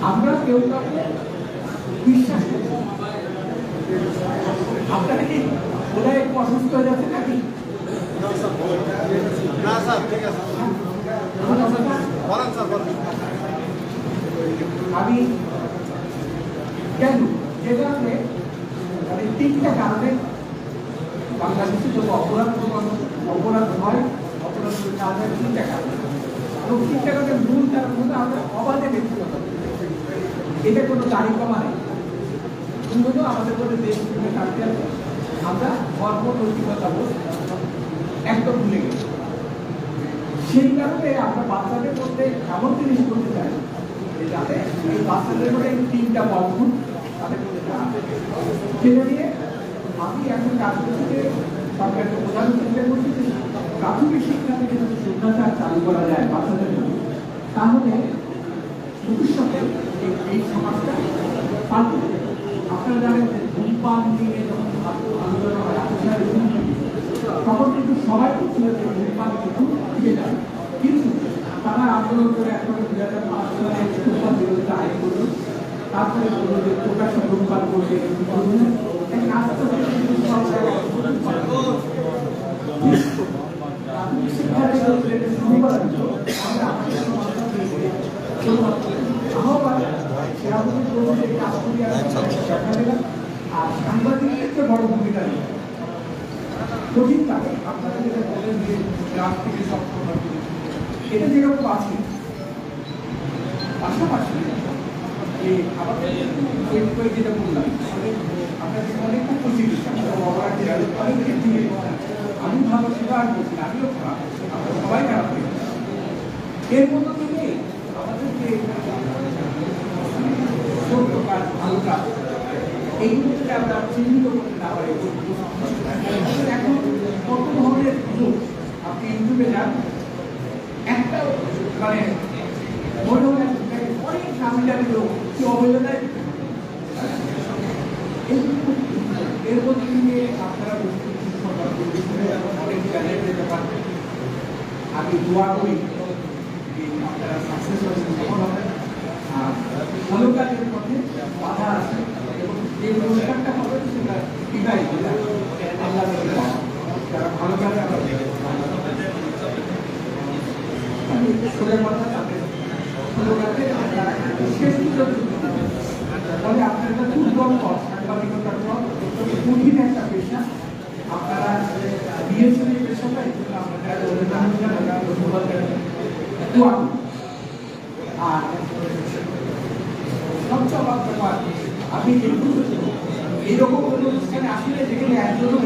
আমরা কেউ কাউকে বিশ্বাস করি। আপনারা কি ওরা একটু অসুস্থ হয়ে যাচ্ছে নাকি? আমি কেন যে কারণে মানে 3টা কারণে বাংলাদেশে যত অপরাধ হয়, অপরাধ কারণে 3টা কারণে, এবং 3টা কারণের মূল কারণ হলো আমরা অবাধে ব্যক্তিগত, এটা কোনো দাড়ি কমা নেই। মূলত আমাদের মধ্যে দেশ ভুলে থাকতে আছে, আমরা ধর্ম নৈতিকতা একদম ভুলে গেছি। সেই কারণে আমরা বাচ্চাদের মধ্যে এমন জিনিস করতে চাই যাতে এই বাচ্চাদের মধ্যে এই 3টা বন্ধন তাদের মধ্যে সেটা নিয়ে আমি এখন কাজ করতে সরকারকে প্রধান চেষ্টা করছি যে প্রাথমিক শিক্ষা থেকে যদি শিক্ষাচার চালু করা যায় বাচ্চাদের জন্য, তাহলে ভবিষ্যতে এই সমাজটা পাল্টে যাবে। আপনারা জানেন যে ধূমপান নিয়ে যখন আন্দোলন হয় তখন কিন্তু সবাই বলছিল যে ধূমপান কিন্তু ঠিক আছে, কিন্তু তারা আন্দোলন করে একবারে 2005 সালে ধূমপান বিরোধিতা আইন করলো, তারপরে বললো যে প্রকাশ্য ধূমপান করবে আর সাংবাদিকদের বড় ভূমিকা নেই। কঠিন থাকে আপনারা যেটা বলেন যে গ্রাম থেকে সব এটা যেরকম আছে, পাশাপাশি আমাদের যেটা বললাম আপনাদের অনেক চিকিৎসা আমি ভালো সেবা আর করছি না, আমিও খারাপ, আমরা সবাই খারাপ হয়ে যাচ্ছি। এর মধ্য থেকে আমাদের যে ছোট কাজ ভালো কাজ এইগুলোকে আমরা চিহ্নিত করতে না পারি। এখন কত ধরনের লোক আপনি ইউটিউবে যান, একটা মানে মনে হয় অনেক নামি দামি লোক কি অবহেলায় এর মধ্যে দিয়ে আপনারা অনেক জায়গায় যেতে পারবেন। আমি দোয়া করি আপনারা সাকসেস হয়েছেন, সফল হবেন। আর ভালো কাজের পথে বাধা আছে এবং যে অনুষ্ঠানটা হবে সেটা বিদায় আল্লাহ যারা ভালো কাজে ফলে আপনার একটা দুর্বল পথ, সাংবাদিকতার পথ কঠিন একটা পেশা আপনারা দিয়েছেন এই পেশাটা, এই জন্য আপনারা আর সবচেয়ে অবাক ব্যাপার আমি এইরকম কোনো অনুষ্ঠানে আসলে যেখানে একজনও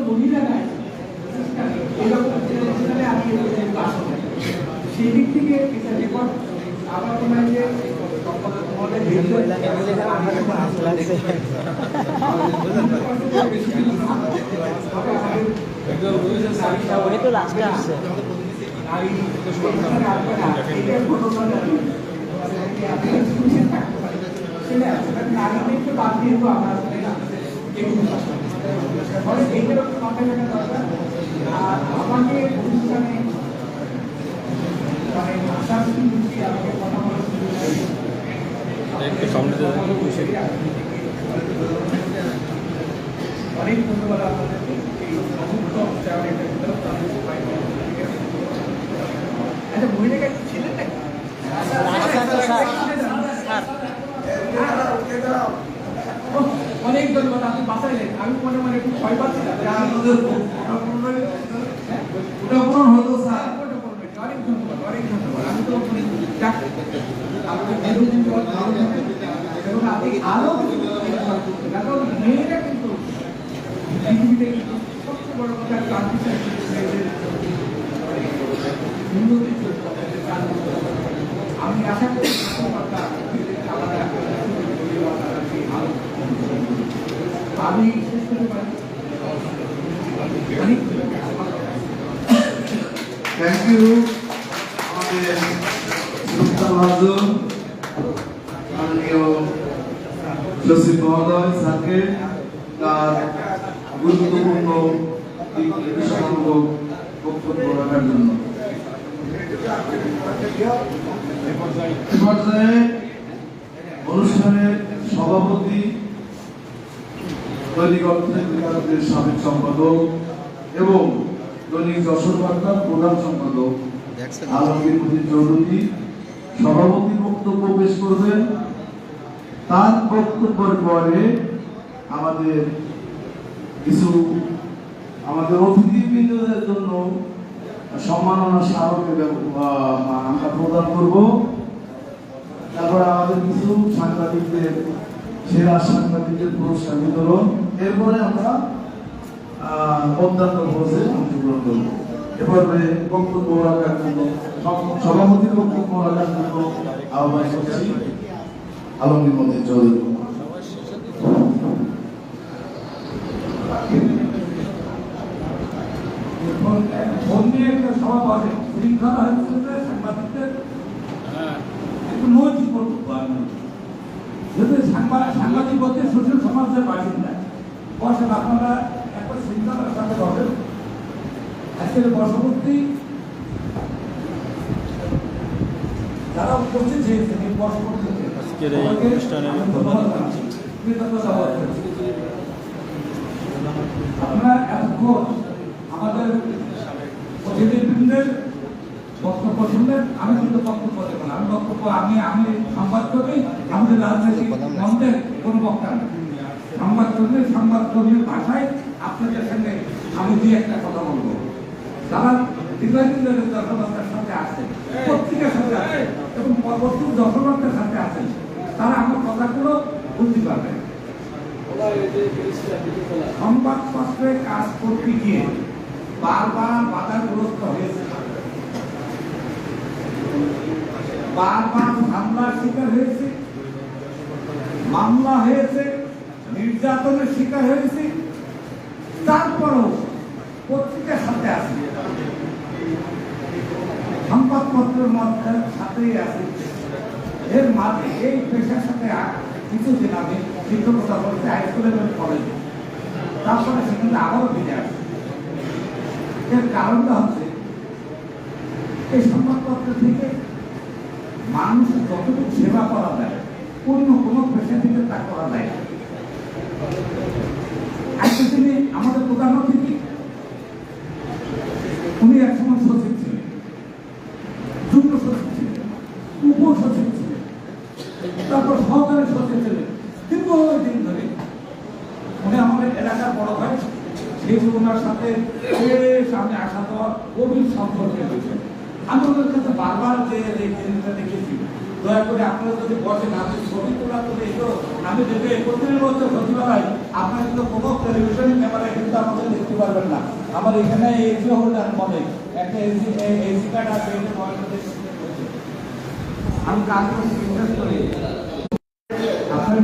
মহিলা নাই, এরকম অনুষ্ঠানে আমি সেই দিক থেকে এটা রেকর্ড আমার মনে হয় যে আমাকে অনুষ্ঠানে অনেক ধন্যবাদ আপনাদেরকে। আচ্ছা মহিলাকে ছিলেন নাকি? অনেক ধন্যবাদ, আপনি বাঁচাইলেন। আমি মনে মনে একটু ভয় পাচ্ছিলাম অনেক ধন্যবাদ, অনেক ধন্যবাদ। আমি তো এবং আপনি আরো কারণ মেয়েরা কিন্তু পৃথিবীতে সবচেয়ে বড় কথা আমি আশা করি আমি শেষ করতে পারি। থ্যাংক ইউ আমাদের মাননীয় সচিব মহোদয় স্যারকে তার গুরুত্বপূর্ণ বিষয়মূলক বক্তব্য রাখার জন্য। এ পর্যায়ে অনুষ্ঠানের সভাপতি দৈনিক অর্থনীতিকারকের সাবেক সম্পাদক এবং দৈনিক যশোর বার্তার প্রধান সম্পাদক আলমগীর মতিন চৌধুরী সভাপতির বক্তব্য পেশ করবেন। তার বক্তব্যের পরে আমাদের কিছু অতিথিবৃন্দদের জন্য সম্মাননা স্মারকের আমরা প্রদান করব। তারপরে আমাদের কিছু সাংবাদিকদের সেরা সাংবাদিকদের পুরস্কার বিতরণ, এরপরে আমরা অন্যান্য ভোজে অংশগ্রহণ করব। এরপরে বক্তব্য রাখার জন্য সভাপতির বক্তব্য রাখার জন্য আহ্বান করছি আলমগীর মতিন চৌধুরী। সভা বসে শৃঙ্খলা হচ্ছে সাংবাদিকদের একটু নৈতিক কর্তব্য। যদি সাংবাদিক বলতে সুশীল সমাজের বাসিন্দা বসেন, আপনারা একটা শৃঙ্খলার সাথে বসেন। আজকের বর্ষপূর্তি যারা উপস্থিত হয়েছেন এই বর্ষপূর্তিতে আপনারা এতক্ষণ আমাদের অতিথিবৃন্দের বক্তব্য শুনলেন। আমি কিন্তু বক্তব্য দেব না, আমি বক্তব্য আমি সংবাদকর্মী, আমাদের রাজনৈতিক মঞ্চের কোনো বক্তা না। সংবাদকর্মীর ভাষায় আপনাদের সঙ্গে আমি দিয়ে একটা কথা বলবো। যারা দীর্ঘদিন ধরে দর্শকদের সাথে আছেন, পত্রিকার সাথে আছেন এবং পরবর্তী দর্শকদের সাথে আছেন, তারা আমার কথাগুলো বুঝতে পারবেন। সংবাদপত্রে কাজ করতে গিয়ে বারবার বাধাগ্রস্ত হয়েছে, বারবার হামলার শিকার হয়েছে, মামলা হয়েছে, নির্যাতনের শিকার হয়েছে। তারপরও পত্রিকার সাথে আছে, সংবাদপত্রের মধ্যে সাথেই আছে। এর মাঝে এই পেশার সাথে কিছুদিন আগে শিক্ষকতা করতে হাই স্কুলে কলেজে, তারপরে সেখানে আবারও ফিরে আসে। এর কারণটা হচ্ছে এই সংবাদপত্র থেকে মানুষ যতটুকু সেবা করা যায় অন্য কোনো পেশা থেকে তা করা যায়। আজকে তিনি আমাদের প্রধান অতিথি, উনি একসময় সচিব ছিলেন, যুগ্ম সচিব ছিলেন, উপসচিব ছিলেন, তারপর সহকারী সচিব ছিলেন। দীর্ঘদিন ধরে উনি আমাদের এলাকার বড় ভাই, সেই ওনার সাথে সামনে আসা দেওয়ার গভীর সম্পর্কে হয়েছে। আমি ওদের কাছে বারবার যে এই জিনিসটা দেখেছি, দয়া করে আপনারা যদি বসেন, আমি ছবি তোলা করে এলো, আমি দেখে 31 বছর সচিবালয়, আপনারা কিন্তু কোনো টেলিভিশন ক্যামেরায় কিন্তু আমাদের দেখতে পারবেন না। আমার এখানে এসি হোল্ডার মনে একটা এসি কার্ড আছে, আমি কাজ করছি, আপনার